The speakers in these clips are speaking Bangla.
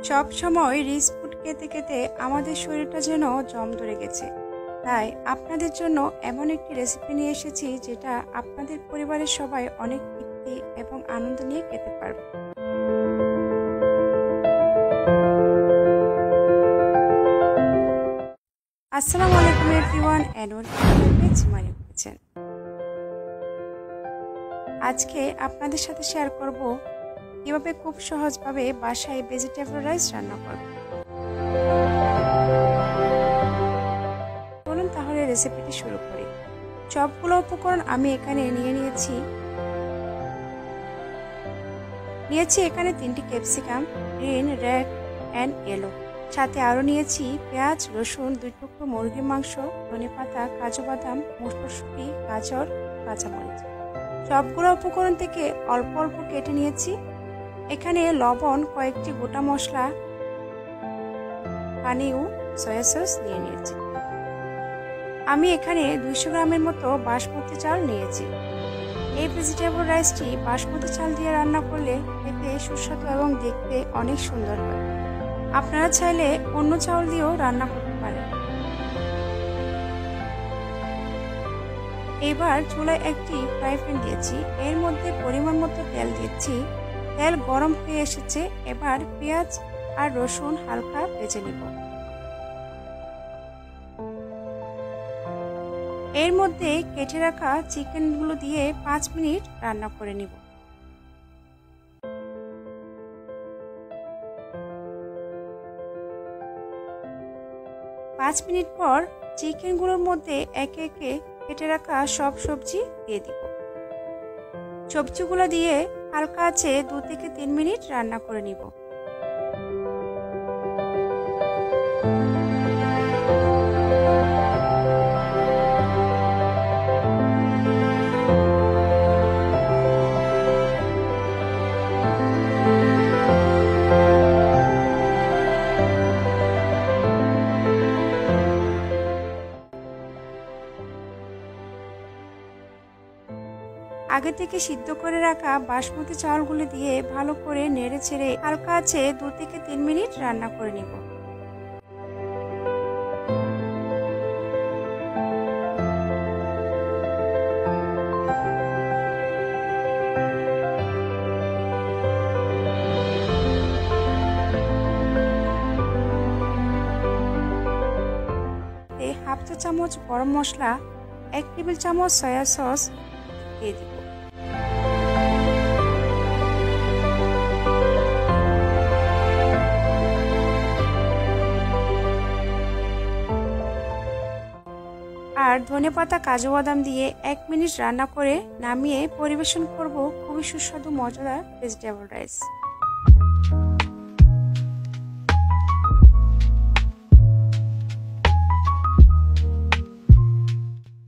সব সময় রিচ ফুড খেতে খেতে আমাদের শরীরটা যেন জম ধরে গেছে। তাই আপনাদের জন্য এমন একটি রেসিপি নিয়ে এসেছি যেটা আপনাদের পরিবারের সবাই অনেক তৃপ্তি এবং আনন্দ নিয়ে খেতে পারবে। আসসালামু আলাইকুম everyone and welcome to Jhimari kitchen. আজকে আপনাদের সাথে শেয়ার করব কিভাবে খুব সহজভাবে বাসায় ভেজিটেবল রাইস রান্না করব। চলুন তাহলে রেসিপিটি শুরু করি। সবগুলো উপকরণ আমি এখানে নিয়েছি এখানে 3টি capsicum, green, red and yellow. সাথে আরও নিয়েছি পেঁয়াজ, রসুন, 2 টুকরো মুরগির মাংস, ধনেপাতা, কাজু বাদাম, মটরশুঁটি, গাজর, কাঁচামরিচ। সবগুলো উপকরণ থেকে অল্প অল্প কেটে নিয়েছি। এখানে লবণ, কয়েকটি গোটা মশলা, পানি ও সয়া সস নিয়ে নিয়েছি। আমি এখানে 200 গ্রামের মতো বাসমতি চাল নিয়েছি। এই ভেজিটেবল রাইসটি বাসমতি চাল দিয়ে রান্না করলে খেতে সুস্বাদু এবং দেখতে অনেক সুন্দর হয়। আপনারা চাইলে অন্য চাউল দিয়েও রান্না করতে পারেন। এবার চুলায় একটি ফ্রাই প্যান দিয়েছি, এর মধ্যে পরিমাণ মতো তেল দিয়েছি। তেল গরম হয়ে এসেছে, এবার পেঁয়াজ আর রসুন হালকা ভেজে নিব। এর মধ্যে কেটে রাখা চিকেনগুলো দিয়ে 5 মিনিট রান্না করে নিব। পাঁচ মিনিট পর চিকেনগুলোর মধ্যে একে একে কেটে রাখা সব সবজি দিয়ে দিব। সবজিগুলো দিয়ে হালকা আঁচে 2 থেকে 3 মিনিট রান্না করে নিব। আগে থেকে সিদ্ধ করে রাখা বাসমতি চাউলগুলো দিয়ে ভালো করে নেড়ে ছেড়ে হালকা আঁচে 2 থেকে 3 মিনিট রান্না করে নিব। হাফ চা চামচ গরম মশলা, 1 টেবিল চামচ সয়া সস দিয়ে দিব। আর ধনেপাতা, কাজু বাদাম দিয়ে 1 মিনিট রান্না করে নামিয়ে পরিবেশন করব খুবই সুস্বাদু মজাদার ভেজিটেবল রাইস।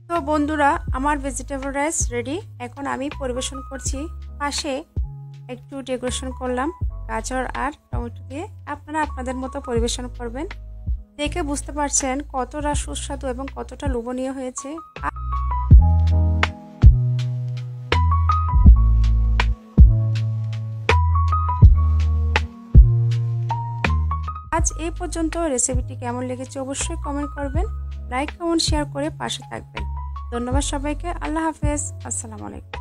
তো বন্ধুরা, আমার ভেজিটেবল রাইস রেডি। এখন আমি পরিবেশন করছি। পাশে একটু ডেকোরেশন করলাম গাজর আর টমেটো দিয়ে। আপনারা আপনাদের মতো পরিবেশন করবেন। দেখে বুঝতে পারছেন কতটা সুস্বাদু এবং কতটা লোভনীয় হয়েছে। আজ এই পর্যন্ত। রেসিপিটি কেমন লেগেছে অবশ্যই কমেন্ট করবেন, লাইক, কমেন্ট, শেয়ার করে পাশে থাকবেন। ধন্যবাদ সবাইকে। আল্লাহ হাফেজ। আসসালামু আলাইকুম।